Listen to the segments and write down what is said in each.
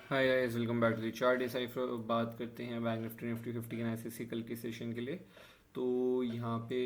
Hi guys, welcome back to the chart decipher. बात करते हैं बैंक निफ्टी निफ्टी 50 के एनालिसिस की कल के सेशन के लिए। तो यहाँ पे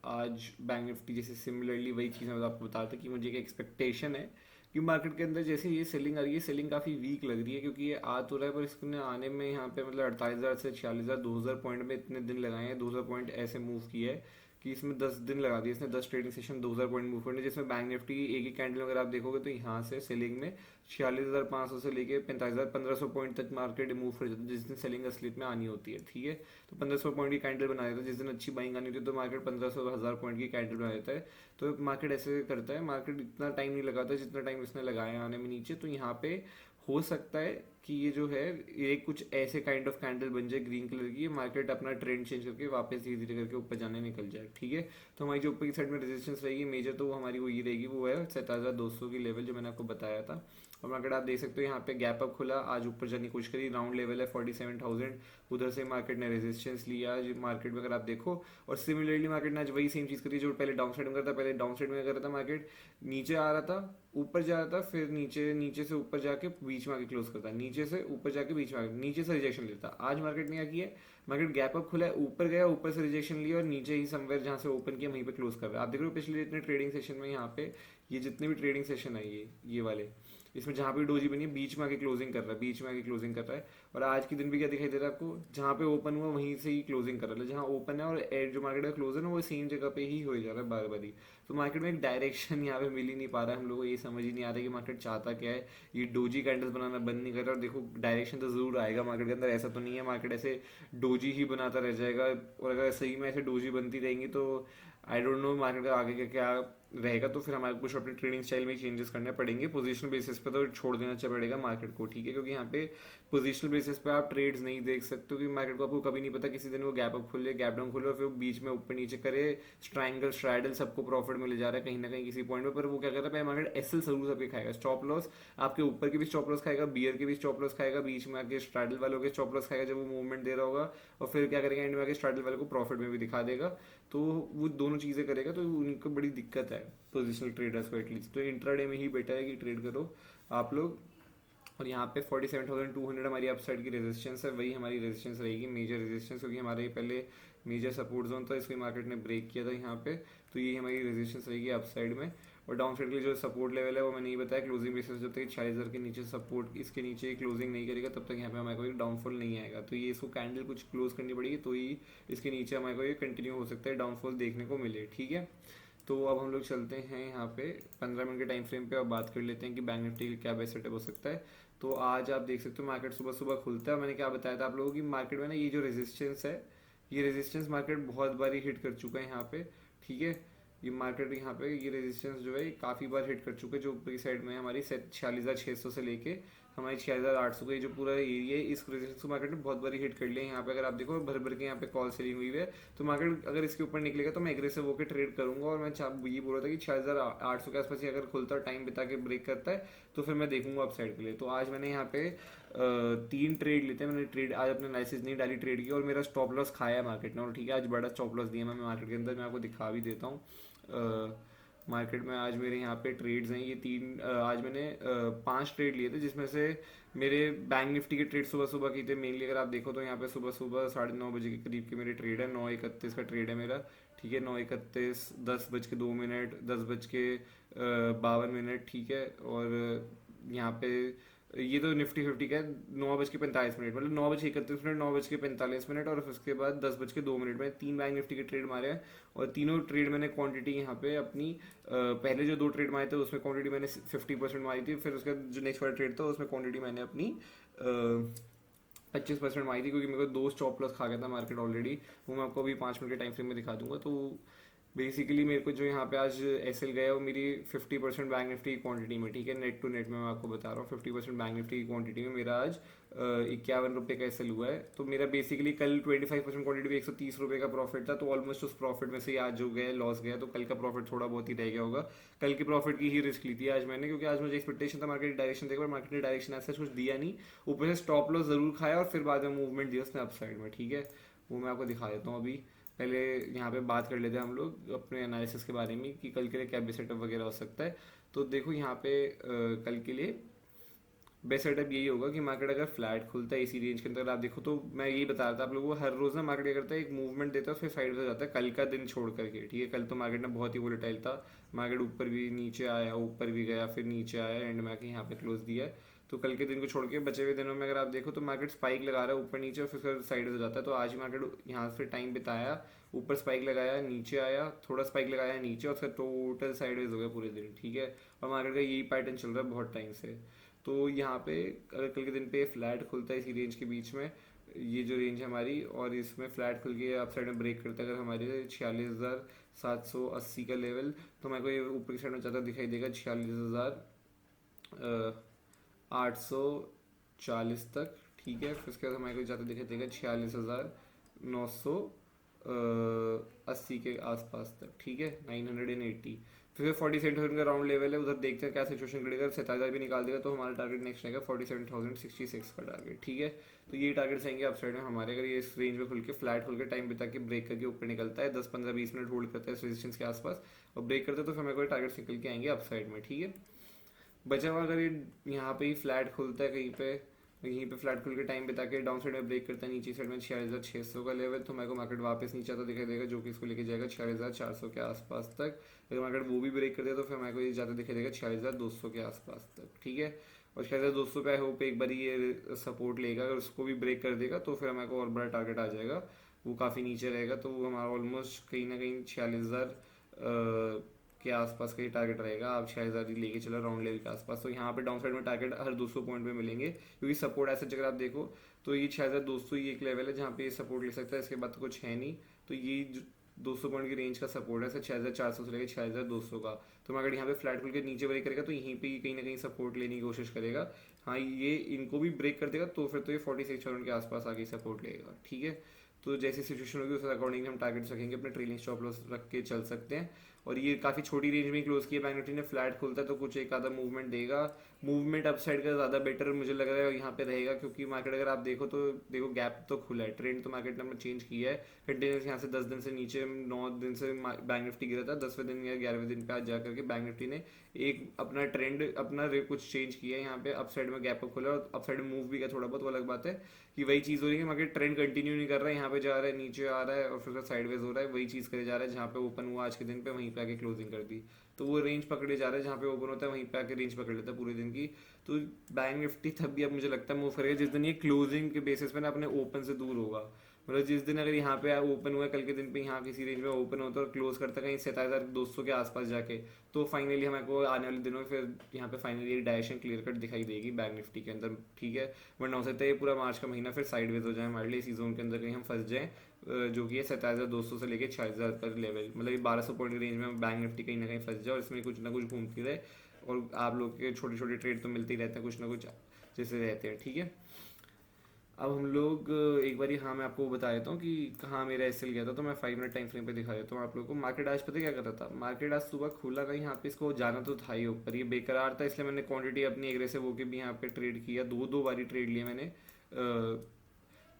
आज बैंक निफ्टी जैसे सिमिलरली वही चीज़ मैं आपको बता था कि मुझे एक एक्सपेक्टेशन है कि मार्केट के अंदर जैसे ये सेलिंग आ रही है, सेलिंग काफ़ी वीक लग रही है क्योंकि ये आ तो रहा है पर इसने आने में यहाँ पे मतलब 48,000 से 46,000 2,000 पॉइंट में इतने दिन लगाए हैं। 2,000 पॉइंट ऐसे मूव किया है कि इसमें 10 दिन लगा दिए इसने, 10 ट्रेडिंग सेशन 2,000 पॉइंट मूव करने, जिसमें बैंक निफ्टी एक ही कैंडल अगर आप देखोगे तो यहाँ से सेलिंग में 46,500 से लेके 45,000 पॉइंट तक मार्केट मूव कर जाता है जिस दिन सेलिंग असलियत में आनी होती है। ठीक है, तो 1,500 पॉइंट की कैंडल बना देता है। जिस दिन अच्छी बाइंग आनी होती है तो मार्केट 1,500 पॉइंट की कैंडल बना देता है। तो मार्केट ऐसे करता है, मार्केट इतना टाइम नहीं लगाता जितना टाइम इसने लगाया आने में नीचे। तो यहाँ पे हो सकता है कि ये जो है ये कुछ ऐसे काइंड ऑफ कैंडल बन जाए ग्रीन कलर की, मार्केट अपना ट्रेंड चेंज करके वापस धीरे धीरे करके ऊपर जाने निकल जाए। ठीक है, तो हमारी जो ऊपर की साइड में रेजिस्टेंस रहेगी मेजर, तो वो हमारी वो ये रहेगी, वो है 7,200 की लेवल जो मैंने आपको बताया था। और मार्केट आप देख सकते हो यहाँ पे गैप अप खुला, आज ऊपर जाने की कोशिश करी, राउंड लेवल है 47,000, उधर से मार्केट ने रेजिस्टेंस लिया आज मार्केट में अगर आप देखो। और सिमिलरली मार्केट ने आज वही सेम चीज़ करी जो पहले डाउन साइड में करता, पहले डाउन साइड में कर रहा था मार्केट, नीचे आ रहा था, ऊपर जा रहा था, फिर नीचे नीचे से ऊपर जाके बीच में आके क्लोज करता है, नीचे से ऊपर जाके बीच में आके नीचे से रिजेक्शन लेता। आज मार्केट ने क्या किया, मार्केट गैप अप खुला है, ऊपर गया, ऊपर से रिजेक्शन लिया और नीचे ही समवेयर जहाँ से ओपन किया वहीं पे क्लोज कर रहा है। आप देख रहे हो पिछले जितने ट्रेडिंग सेशन में यहाँ पे ये जितने भी ट्रेडिंग सेशन है ये वाले, इसमें जहाँ पे डोजी बनी है बीच में आके क्लोजिंग कर रहा है, बीच में आके क्लोजिंग कर रहा है। और आज के दिन भी क्या दिखाई दे रहा है आपको, जहाँ पे ओपन हुआ वहीं से ही क्लोजिंग कर रहा है, जहाँ ओपन है और एड जो मार्केट का क्लोज है ना वो सेम जगह पे ही हो जा रहा है बार बार ही। तो मार्केट में एक डायरेक्शन यहाँ पे मिल ही नहीं पा रहा है, हम लोग को ये समझ ही नहीं आ रहा है कि मार्केट चाहता क्या है। ये डोजी कैंडल्स बनाना बंद नहीं कर रहा, और देखो डायरेक्शन तो जरूर आएगा मार्केट के अंदर, ऐसा तो नहीं है मार्केट ऐसे डोजी ही बनाता रह जाएगा। और अगर सही में ऐसे डोजी बनती रहेंगी तो आई डोंट नो मार्केट का आगे का क्या रहेगा। तो फिर हमारे कुछ अपने ट्रेडिंग स्टाइल में चेंजेस करने पड़ेंगे, पोजीशनल बेसिस पे तो छोड़ देना चाहिए पड़ेगा मार्केट को। ठीक है, क्योंकि यहाँ पे पोजीशनल बेसिस पे आप ट्रेड्स नहीं देख सकते, क्योंकि मार्केट को आपको कभी नहीं पता, किसी दिन वो गैप अप खुले, गैप डाउन खुले और फिर बीच में ऊपर नीचे करे, ट्रायंगल स्ट्रैडल सबको प्रॉफिट में ले जा रहा है कहीं ना कहीं किसी पॉइंट पर वो क्या करता है, पहले मार्केट एसएल जरूर सबके खाएगा, स्टॉप लॉस आपके ऊपर के भी स्टॉप लॉस खाएगा, बियर के भी स्टॉप लॉस खाएगा, बीच में आके स्ट्रैडल वालों के स्टॉप लॉस खाएगा जब वो मूवमेंट दे रहा होगा, और फिर क्या करेगा एंड में आके स्ट्रैडल वाले को प्रॉफिट में भी दिखा देगा। तो वो दोनों चीज़ें करेगा तो उनको बड़ी दिक्कत है पोजिशनल ट्रेडर्स को एटलीस्ट। तो इंट्राडे में ही बेटर है कि ट्रेड करो आप लोग। और यहाँ पे 47,200 हमारी अपसाइड की रेजिस्टेंस है, वही हमारी रेजिस्टेंस रहेगी मेजर रेजिस्टेंस, क्योंकि हमारे पहले मेजर सपोर्ट जोन था, इसको मार्केट ने ब्रेक किया था यहाँ पे। तो ये हमारी रेजिस्टेंस रहेगी अपसाइड में। और डाउन साइड के लिए जो सपोर्ट लेवल है वो मैंने ये बताया, क्लोजिंग बेसिस जब तक 46,000 के नीचे सपोर्ट इसके नीचे क्लोजिंग नहीं करेगा तब तक यहाँ पे हमारे को एक डाउनफॉल नहीं आएगा। तो ये इसको कैंडल कुछ क्लोज करनी पड़ेगी तो ही इसके नीचे हमारे को ये कंटिन्यू हो सकता है, डाउनफॉल देखने को मिले। ठीक है, तो अब हम लोग चलते हैं यहाँ पे 15 मिनट के टाइम फ्रेम पे और बात कर लेते हैं कि बैंक निफ्टी का क्या बेस्ट सेटअप हो सकता है। तो आज आप देख सकते हो मार्केट सुबह सुबह खुलता है, मैंने क्या बताया था आप लोगों की मार्केट में ना ये जो रेजिस्टेंस है, ये रेजिस्टेंस मार्केट बहुत बार हिट कर चुका है यहाँ पे। ठीक है, ये मार्केट यहाँ पे ये रेजिस्टेंस जो है काफ़ी बार हिट कर चुका है, जो ऊपर की साइड में हमारी 46,600 से लेके हमारी 6,800 का ये जो पूरा एरिया है, इस रेजिस्टेंस को मार्केट ने बहुत बार हिट कर लिया है। यहाँ पे अगर आप देखो भर भर के यहाँ पे कॉल सेलिंग हुई है, तो मार्केट अगर इसके ऊपर निकलेगा तो मैं एग्रेसिव होकर ट्रेड करूंगा। और मैं ये बोल रहा था कि 6,800 के आसपास ही अगर खुलता टाइम बिता के ब्रेक करता है तो फिर मैं देखूंगा अपसाइड के लिए। तो आज मैंने यहाँ पे 3 ट्रेड लेते हैं, मैंने ट्रेड आज अपने एनालिसिस नहीं डाली ट्रेड की, और मेरा स्टॉप लॉस खाया है मार्केट ने। और ठीक है, आज बड़ा स्टॉप लॉस दिया मैं मार्केट के अंदर, मैं आपको दिखा भी देता हूँ। मार्केट में आज मेरे यहाँ पे ट्रेड्स हैं ये 3, आज मैंने 5 ट्रेड लिए थे, जिसमें से मेरे बैंक निफ्टी के ट्रेड सुबह सुबह की थे मेनली। अगर आप देखो तो यहाँ पे सुबह सुबह 9:30 के करीब के मेरे ट्रेड है, 9:31 का ट्रेड है मेरा। ठीक है, 9:31, 10:02, 10:52। ठीक है, और यहाँ पे ये तो निफ्टी 50 का है, 9:45, मतलब 9:31, 9:45, और उसके बाद 10:02 में 3 बैंक निफ्टी के ट्रेड मारे हैं। और तीनों ट्रेड मैंने क्वांटिटी यहाँ पे अपनी पहले जो 2 ट्रेड मारे थे उसमें क्वांटिटी मैंने 50% मारी थी, फिर उसका जो नेक्स्ट वाला ट्रेड था उसमें क्वांटिटी मैंने अपनी 25% मारी थी, क्योंकि मेरे को 2 स्टॉप लॉस खा गया था मार्केट ऑलरेडी। वो मैं आपको अभी 5 मिनट के टाइम फ्रेम में दिखा दूंगा। तो बेसिकली मेरे को जो यहाँ पे आज एसएल गया वो मेरी 50% बैंक निफ्टी की क्वांटिटी में। ठीक है, नेट टू नेट में मैं आपको बता रहा हूँ, 50% बैंक निफ्टी की क्वांटिटी में मेरा आज 51 रुपये का एसएल हुआ है। तो मेरा बेसिकली कल 25% क्वांटिटी में 130 रुपये का प्रॉफिट था, तो ऑलमोस्ट उस प्रॉफिट में से आज जो गया लॉस गया, तो कल का प्रॉफिट थोड़ा बहुत ही रह गया होगा। कल के प्रॉफिट की ही रिस्क ली थी आज मैंने, क्योंकि आज मुझे एक्सपेक्टेशन था मार्केट डायरेक्शन देगा, मार्केट ने डायरेक्शन ऐसा कुछ दिया नहीं, ऊपर से स्टॉप लॉस जरूर खाया और फिर बाद में मूवमेंट दिया उसने अपसाइड में। ठीक है, वो मैं आपको दिखा देता हूँ अभी। पहले यहाँ पे बात कर लेते हैं हम लोग अपने एनालिसिस के बारे में कि कल के लिए क्या भी सेटअप वगैरह हो सकता है। तो देखो यहाँ पे कल के लिए बेस्ट सेटअप यही होगा कि मार्केट अगर फ्लैट खुलता है इसी रेंज के अंदर, आप देखो तो मैं यही बता रहा था आप लोगों को, हर रोज ना मार्केट क्या करता है, एक मूवमेंट देता है फिर साइड हो जाता है कल का दिन छोड़ करके, ठीक है। कल तो मार्केट में बहुत ही वोलेटाइल था, मार्केट ऊपर भी नीचे आया, ऊपर भी गया, फिर नीचे आया, एंड में आके यहाँ पे क्लोज दिया है। तो कल के दिन को छोड़ के बचे हुए दिनों में अगर आप देखो तो मार्केट स्पाइक लगा रहा है ऊपर नीचे और फिर साइड हो जाता है। तो आज मार्केट यहाँ से टाइम बिताया, ऊपर स्पाइक लगाया, नीचे आया, थोड़ा स्पाइक लगाया नीचे, और फिर टोटल साइडवेज हो गया पूरे दिन, ठीक है। और मार्केट का यही पैटर्न चल रहा है बहुत टाइम से। तो यहाँ पे अगर कल के दिन पे फ्लैट खुलता है इसी रेंज के बीच में, ये जो रेंज है हमारी, और इसमें फ्लैट खुल के आप साइड में ब्रेक करता है अगर हमारे 46,780 का लेवल, तो मेरे को ये ऊपर की साइड में ज़्यादा दिखाई देगा 46,840 तक, ठीक है। फिर उसके बाद हमारे को ज़्यादा दिखाई देगा 46,980 के आसपास तक, ठीक है, 980। फिर 47,000 का राउंड लेवल है, उधर देखते हैं क्या सिचुएशन करेगा, 47,000 भी निकाल देगा तो हमारा टारगेट नेक्स्ट रहेगा 47,066 का टारगेट, ठीक है। तो ये टारगेट्स आएंगे अप साइड में हमारे, अगर ये इस रेंज में खुल के फ्लैट खुल के टाइम बिता के ब्रेक करके ऊपर निकलता है, 10-15-20 मिनट होल्ड करता है रेजिस्टेंस के आसपास और ब्रेक करता है, तो फिर हमें कोई टारगेट निकल के आएंगे अप साइड में, ठीक है। बचा हुआ अगर ये यहाँ पे ही फ्लैट खुलता है कहीं पे, यहीं पे फ्लैट खुल के टाइम बिता के डाउन साइड में ब्रेक करता है नीचे साइड में 46,600 का लेवल, तो मेरे को मार्केट वापस नीचे आता दिखाई देगा, जो कि इसको लेके जाएगा 46,400 के आसपास तक। अगर मार्केट वो भी ब्रेक कर दे तो फिर मेरे को ये ज़्यादा दिखाई देगा 46,200 के आसपास तक, ठीक है। और 46,200 पे आई होप एक बार ये सपोर्ट लेगा, अगर उसको भी ब्रेक कर देगा तो फिर हमारे को और बड़ा टारगेट आ जाएगा, वो काफ़ी नीचे रहेगा, तो वो हमारा ऑलमोस्ट कहीं ना कहीं 46,000 के आसपास का ही टारगेट रहेगा। आप 6,000 ही लेके चलो राउंड लेवल के आसपास, तो यहाँ पे डाउन साइड में टारगेट हर 200 पॉइंट पे मिलेंगे, क्योंकि सपोर्ट ऐसा जगह आप देखो तो ये 6,200 ही एक लेवल है जहाँ पे ये सपोर्ट ले सकता है, इसके बाद तो कुछ है नहीं। तो ये 200 पॉइंट की रेंज का सपोर्ट है, सर 6,400 से लेकर 6,200 का। तो अगर यहाँ पे फ्लैट खुल के नीचे ब्रेक करेगा तो यहीं पे कहीं ना कहीं सपोर्ट लेने की कोशिश करेगा। हाँ, ये इनको भी ब्रेक कर देगा तो फिर तो ये 46,000 के आसपास आगे सपोर्ट लेगा, ठीक है। तो जैसी सिचुएशन होगी उस अकॉर्डिंग हम टारगेट्स रखेंगे, अपने ट्रेलिंग स्टॉप लॉस रख के चल सकते हैं। और ये काफ़ी छोटी रेंज में क्लोज किया बैंक निफ्टी ने, फ्लैट खुलता है तो कुछ एक आधा मूवमेंट देगा, मूवमेंट अपसाइड का ज़्यादा बेटर मुझे लग रहा है यहाँ पे रहेगा, क्योंकि मार्केट अगर आप देखो तो देखो गैप तो खुला है, ट्रेंड तो मार्केट ने चेंज किया है कंटिन्यूस। यहाँ से 10 दिन से नीचे 9 दिन से बैंक निफ्टी गिरा था, 10वें दिन या 11वें दिन पे आज जा करके बैंक निफ्टी ने एक अपना ट्रेंड अपना कुछ चेंज किया है, यहाँ पे अपसाइड में गैप अप खुला और अपसाइड में मूव भी किया थोड़ा बहुत, वो अलग बात है कि वही चीज़ हो रही है कि मार्केट ट्रेंड कंटिन्यू नहीं कर रहा है, यहाँ पे जा रहा है, नीचे आ रहा है और फिर साइडवेज हो रहा है, वही चीज़ करे जा रहा है। जहाँ पे ओपन हुआ आज के दिन पे वहीं पे आके क्लोजिंग कर दी, तो वो रेंज पकड़े जा रहा है, जहाँ पे ओपन होता है वहीं पे आके रेंज पकड़ लेता है पूरे दिन की। तो बैंक निफ्टी तब भी अब मुझे लगता है मूव करेगा जिस दिन ये क्लोजिंग के बेसिस पे ना अपने ओपन से दूर होगा। मतलब जिस दिन अगर यहाँ पे ओपन हुआ कल के दिन पे यहाँ किसी रेंज में ओपन होता है और क्लोज करता है कहीं 47,200 के आसपास जाके, तो फाइनली हमें को आने वाले दिनों में फिर यहाँ पे फाइनली एक डायरेक्शन क्लियर कट दिखाई देगी बैंक निफ्टी के अंदर, ठीक है। वरना हो सकता है ये पूरा मार्च का महीना फिर साइडवेज हो जाए हमारे लिए, इसी जोन के अंदर कहीं हम फंस जाएं, जो कि है 47,200 से लेकर 46,000 का लेवल, मतलब ये 1,200 पॉइंट की रेंज में बैंक निफ्टी कहीं ना कहीं फंस जाए और इसमें कुछ ना कुछ घूमती रहे, और आप लोग के छोटे छोटे ट्रेड तो मिलते ही रहते हैं कुछ ना कुछ जैसे रहते हैं, ठीक है। अब हम लोग एक बार हाँ मैं आपको बता देता हूँ कि कहाँ मेरा एसएल गया था, तो मैं 5 मिनट टाइम फ्रेम पे दिखा देता हूँ आप लोगों को। मार्केट आज पता क्या कर रहा था, मार्केट आज सुबह खुला था यहाँ पे, इसको जाना तो था ही ऊपर, ये बेकरार था, इसलिए मैंने क्वांटिटी अपनी एग्रेसिव होकर भी यहाँ पे ट्रेड किया, दो बारी ट्रेड लिया मैंने।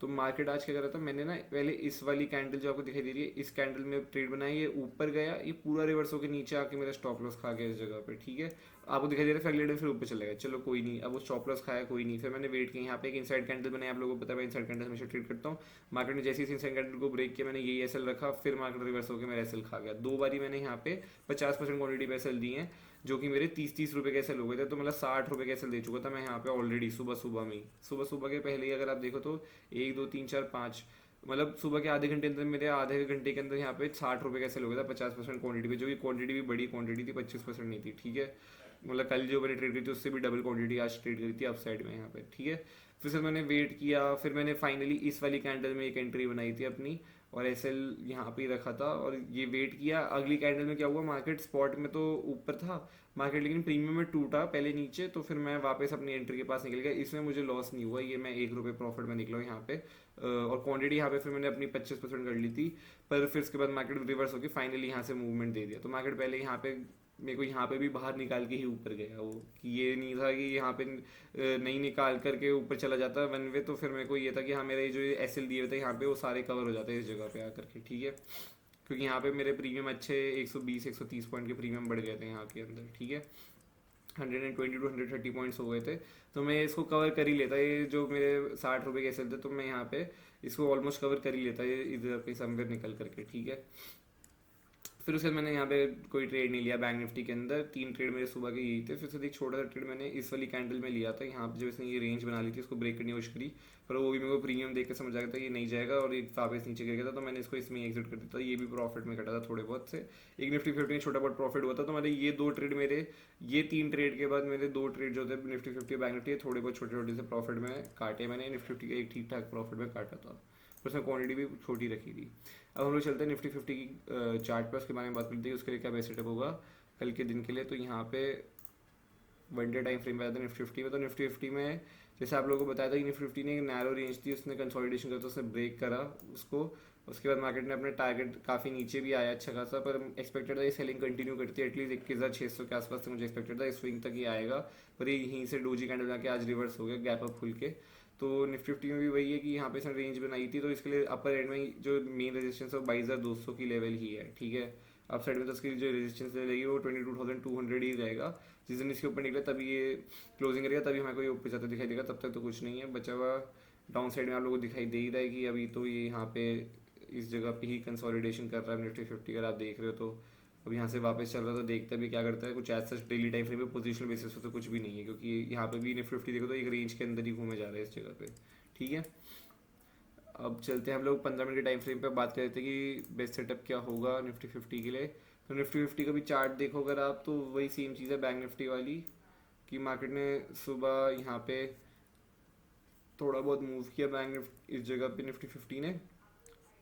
तो मार्केट आज क्या कर रहा था, मैंने ना पहले इस वाली कैंडल जो आपको दिखाई दे रही है, इस कैंडल में ट्रेड बनाई, ये ऊपर गया, ये पूरा रिवर्स होकर नीचे आके मेरा स्टॉप लॉस खा गया इस जगह पे, ठीक है। आपको दिखाई दे रहा है अगले दिन फिर ऊपर चला गया, चलो कोई नहीं, अब वो स्टॉप लॉस खाया कोई नहीं, फिर मैंने वेट किया, यहाँ पे एक इनसाइड कैंडल बनाई, आप लोगों को पता है मैं इनसाइड कैंडल हमेशा ट्रेड करता हूँ। मार्केट ने जैसे इस इनसाइड कैंडल को ब्रेक किया मैंने यही एसएल रखा, फिर मार्केट रिवर्स होकर मेरा एसएल खा गया, दो बारी मैंने यहाँ पे 50% क्वांटिटी पे एसएल दिए हैं, जो कि मेरे 30-30 रुपये के एसएल हो गए थे, तो मतलब 60 रुपये के एसएल दे चुका था मैं यहाँ पे ऑलरेडी सुबह सुबह में ही, सुबह के पहले ही अगर आप देखो तो 1 2 3 4 5, मतलब सुबह के आधे घंटे अंदर मेरे आधे घंटे के अंदर यहाँ पे 60 रुपये का एसएल हो गया था 50% क्वांटिटी पे, जो कि क्वांटिटी भी बड़ी क्वांटिटी थी, 25% नहीं थी, ठीक है। मतलब कल जो मैंने ट्रेड करी थी उससे भी डबल क्वांटिटी आज ट्रेड करी थी अप साइड में यहाँ पे, ठीक है। फिर सर मैंने वेट किया, फिर मैंने फाइनली इस वाली कैंडल में एक एंट्री बनाई थी अपनी और एसएल यहाँ पे ही रखा था, और ये वेट किया। अगली कैंडल में क्या हुआ, मार्केट स्पॉट में तो ऊपर था मार्केट, लेकिन प्रीमियम में टूटा पहले नीचे, तो फिर मैं वापस अपनी एंट्री के पास निकल गया, इसमें मुझे लॉस नहीं हुआ, ये मैं 1 रुपये प्रॉफिट में निकला यहाँ पे। और क्वांटिटी यहाँ पे फिर मैंने अपनी 25% कर ली थी, पर फिर उसके बाद मार्केट रिवर्स होकर फाइनली यहाँ से मूवमेंट दे दिया, तो मार्केट पहले यहाँ पे मेरे को यहाँ पे भी बाहर निकाल के ही ऊपर गया वो, कि ये नहीं था कि यहाँ पे नहीं निकाल करके ऊपर चला जाता वन वे, तो फिर मेरे को ये था कि हाँ मेरे जो एसएल दिए हुए थे यहाँ पे वो सारे कवर हो जाते हैं इस जगह पे आकर के, ठीक है। क्योंकि यहाँ पे मेरे प्रीमियम अच्छे 120-130 पॉइंट के प्रीमियम बढ़ गए थे यहाँ के अंदर, ठीक है। 120 to 130 पॉइंट्स हो गए थे, तो मैं इसको कवर कर ही लेता। ये जो मेरे 60 रुपये के एसएल थे, तो मैं यहाँ पे इसको ऑलमोस्ट कवर कर ही लेता ये इधर पे समवेयर निकल करके, ठीक है। फिर उसके बाद मैंने यहाँ पे कोई ट्रेड नहीं लिया बैंक निफ्टी के अंदर। 3 ट्रेड मेरे सुबह के यही थे। फिर से एक छोटा सा ट्रेड मैंने इस वाली कैंडल में लिया था। यहाँ पे जो इसने ये रेंज बना ली थी, इसको ब्रेक करने की कोशिश करी, पर वो भी मेरे को प्रीमियम देख के समझ आ गया था ये नहीं जाएगा और ये वापस नीचे गिर गया था, तो मैंने इसको इसमें एग्जिट कर दिया था। ये भी प्रॉफिट में कटा था थोड़े बहुत से। एक निफ्टी 50 छोटा बहुत प्रॉफिट हुआ था। तो मैंने ये 2 ट्रेड मेरे, ये 3 ट्रेड के बाद मेरे 2 ट्रेड जो थे निफ्टी 50 बैंक निफ्टी, थोड़े बहुत छोटे छोटे से प्रॉफिट में काटे मैंने। निफ्टी 50 का एक ठीक ठाक प्रॉफिट में काटा था, उसमें क्वांटिटी भी छोटी रखी थी। अब हम लोग चलते हैं निफ्टी 50 की चार्ट पर, उसके बारे में बात करते हैं उसके लिए क्या बेस्ट सेटअप होगा कल के दिन के लिए। तो यहाँ पे 1 डे टाइम फ्रेम पे आता है निफ्टी 50 में। तो निफ्टी 50 में जैसे आप लोगों को बताया था कि निफ्टी 50 ने एक नैरो रेंज थी, उसने कंसोलिडेशन करता उसने ब्रेक करा उसको। उसके बाद मार्केट ने अपने टारगेट काफ़ी नीचे भी आया अच्छा खासा, पर एक्सपेक्टेड था ये सेलिंग कंटिन्यू करती है एटलीस्ट 21,600 के आसपास से मुझे एक्सपेक्टेड था इस स्विंग तक ही आएगा, पर ये यहीं से डोजी कैंडल बना के आज रिवर्स हो गया गैप अप खुल के। तो निफ्टी 50 में भी वही है कि यहाँ पे इसने रेंज बनाई थी, तो इसके लिए अपर एंड में जो मेन रेजिस्टेंस है वो 22,200 की लेवल ही है, ठीक है। अप साइड में तो उसकी जो रेजिस्टेंस रहेगी वो 22,200 ही रहेगा। जिस दिन इसके ऊपर निकले तभी ये क्लोजिंग करेगा, तभी हमें कोई ऊपर जाता दिखाई देगा, तब तक तो कुछ नहीं है बचा हुआ। डाउन साइड में आप लोगों को दिखाई दे ही रहा है कि अभी तो ये यहाँ पे इस जगह पे ही कंसोलिडेशन कर रहा है निफ्टी 50, अगर आप देख रहे हो तो। अब यहाँ से वापस चल रहा है तो देखते भी क्या करता है। कुछ as such daily time frame पे पोजिशनल बेसिस पे तो कुछ भी नहीं है, क्योंकि यहाँ पे भी निफ्टी 50 देखो तो एक रेंज के अंदर ही घूमे जा रहा है इस जगह पे, ठीक है। अब चलते हैं हम लोग 15 मिनट के टाइम फ्रेम पे, बात करते हैं कि बेस्ट सेटअप क्या होगा निफ्टी 50 के लिए। तो निफ्टी 50 का भी चार्ट देखो अगर आप, तो वही सेम चीज़ है बैंक निफ्टी वाली, कि मार्केट ने सुबह यहाँ पे थोड़ा बहुत मूव किया बैंक निफ्टी इस जगह पे निफ्टी 50 ने,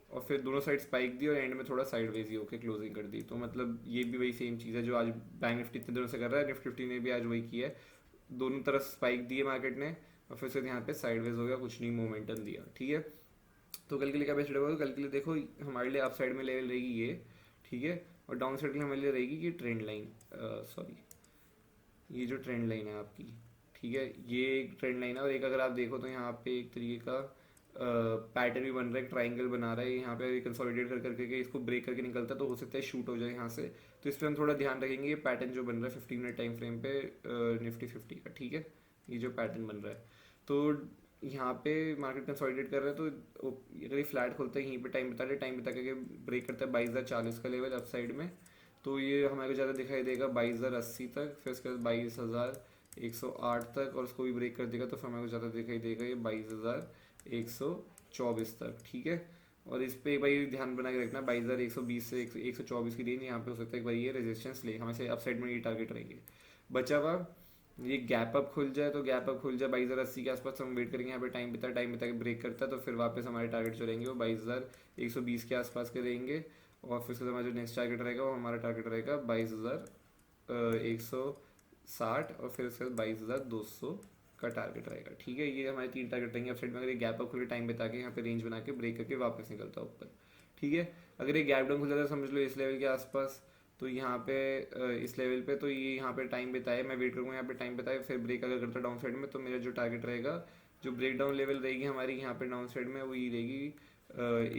और फिर दोनों साइड स्पाइक दी और एंड में थोड़ा साइडवेज ही होकर क्लोजिंग कर दी। तो मतलब ये भी वही सेम चीज़ है जो आज बैंक निफ्टी इतने दिनों से कर रहा है, निफ्टी 50 ने भी आज वही किया है। दोनों तरफ स्पाइक दी है मार्केट ने और फिर से यहाँ पे साइडवेज हो गया, कुछ नहीं मोमेंटम दिया, ठीक है। तो कल के लिए क्या बेस्ट होगा, कल के लिए देखो हमारे लिए अप साइड में लेवल रहेगी ये, ठीक है, और डाउन साइड के लिए हमारे लिए रहेगी कि ट्रेंड लाइन, सॉरी ये जो ट्रेंड लाइन है आपकी, ठीक है, ये एक ट्रेंड लाइन है। और एक अगर आप देखो तो यहाँ पे एक तरीके का पैटर्न भी बन रहा है, एक ट्राइंगल बना रहा है यहाँ पे, कंसोलिडेट कर करके इसको ब्रेक करके निकलता है तो हो सकता है शूट हो जाए यहाँ से। तो इस पर हम थोड़ा ध्यान रखेंगे, ये पैटर्न जो बन रहा है 15 मिनट टाइम फ्रेम पे निफ्टी 50 का, ठीक है, ये जो पैटर्न बन रहा है। तो यहाँ पे मार्केट कंसोलिडेट कर रहा है, तो अगर ये फ्लैट खोलता है यहीं पे टाइम बता के ब्रेक करता है 22,040 का लेवल अप साइड में, तो ये हमारे को ज़्यादा दिखाई देगा 22,080 तक, फिर उसके बाद 22,108 तक, और उसको भी ब्रेक कर देगा तो फिर हमारे को ज़्यादा दिखाई देगा ये 22,124 तक, ठीक है। और इस पे एक बार ये ध्यान बना के रखना 22,120 से 124 की रेंज यहाँ पे हो सकता है एक बार ये रेजिस्टेंस ले हमें से अप साइड में ये टारगेट रहेंगे। बचा हुआ ये गैप अप खुल जाए, तो गैप अप खुल जाए 22,080 के आसपास, हम वेट करेंगे यहाँ पे टाइम बिता के ब्रेक करता है तो फिर वापस हमारे टारगेट जो रहेंगे वो 22,120 के आसपास के रहेंगे। और फिर उसके हमारा जो नेक्स्ट टारगेट रहेगा वो हमारा टारगेट रहेगा 22,160, और फिर उसके बाद 22,200 का टारगेट रहेगा, ठीक है। ये हमारे 3 टारगेट रहेंगे। अप साइड में अगर ये गैप अप खुले टाइम बिता के यहाँ पे रेंज बना के ब्रेक करके वापस निकलता है ऊपर, ठीक है। अगर ये गैप डाउन खुल जाता है समझ लो इस लेवल के आसपास, तो यहाँ पे इस लेवल पे, तो ये यहाँ पे टाइम बिताए, मैं वेट करूँगा यहाँ पे टाइम बिताए, फिर ब्रेक अगर करता डाउन साइड में तो मेरा जो टारगेट रहेगा, जो ब्रेक डाउन लेवल रहेगी हमारी यहाँ पे डाउन साइड में, वो ये रहेगी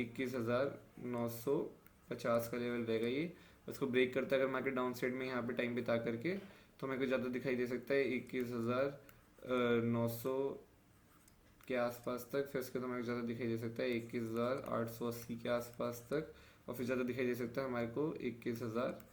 21,950 का लेवल रहेगा ये। उसको ब्रेक करता है अगर मार्केट डाउन साइड में यहाँ पे टाइम बिता करके, तो मेरे को ज़्यादा दिखाई दे सकता है 21,900 के आसपास तक, फिर उसके तो मेरे को ज़्यादा दिखाई दे सकता है 21,880 के आसपास तक, और फिर ज़्यादा दिखाई दे सकता है हमारे को 21,800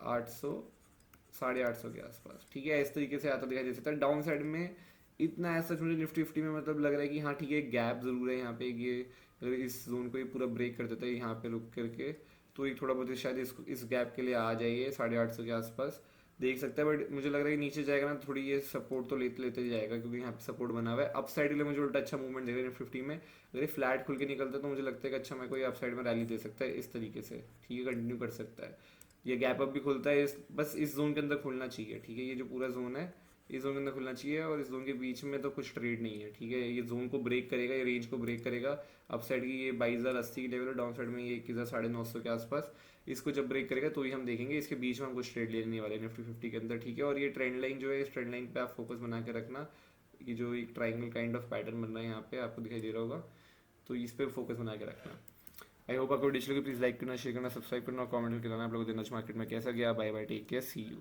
850 के आसपास, ठीक है। इस तरीके से आता दिखाई दे सकता है डाउन साइड में। इतना ऐसा मुझे निफ्टी 50 में मतलब लग रहा है कि हाँ ठीक है गैप ज़रूर है यहाँ पे, ये अगर इस जोन को ये पूरा ब्रेक कर देता है यहाँ पे रुक करके, तो ये थोड़ा बहुत शायद इस गैप के लिए आ जाइए 850 के आसपास देख सकता है। बट मुझे लग रहा है कि नीचे जाएगा ना थोड़ी ये सपोर्ट तो लेते लेते जाएगा, क्योंकि यहाँ पे सपोर्ट बना हुआ है। अप साइड के लिए मुझे उल्टा अच्छा मूवमेंट देगा निफ्टी 50 में। अगर ये फ्लैट खुल के निकलता है तो मुझे लगता है कि अच्छा मैं कोई अप साइड में रैली दे सकता है इस तरीके से, ठीक है, कंटिन्यू कर सकता है। ये गैप अप भी खुलता है बस इस जोन के अंदर खुलना चाहिए, ठीक है। ये जो पूरा जोन है इस जोन के अंदर खुलना चाहिए, और इस जोन के बीच में तो कुछ ट्रेड नहीं है, ठीक है। ये जोन को ब्रेक करेगा, ये रेंज को ब्रेक करेगा। अप साइड की ये 22,080 की लेवल है, डाउन साइड में ये 21,950 के आसपास। इसको जब ब्रेक करेगा तो ही हम देखेंगे, इसके बीच में हम कुछ ट्रेड लेने वाले हैं निफ्टी 50 के अंदर, ठीक है। और ये ट्रेंड लाइन जो है, इस ट्रेंड लाइन पे आप फोकस बना के रखना। ये जो एक ट्राइंगल काइंड ऑफ पैटर्न बन रहा है यहाँ पे आपको दिखाई दे रहा होगा, तो इस पर फोकस बना के रखना। आई होप आपको वीडियो अच्छी लगी, प्लीज़ लाइक करना, शेयर करना, सब्सक्राइब करना और कमेंट करके बताना आप लोगों को दिन मार्केट में कैसा गया। Bye bye, take care, see you.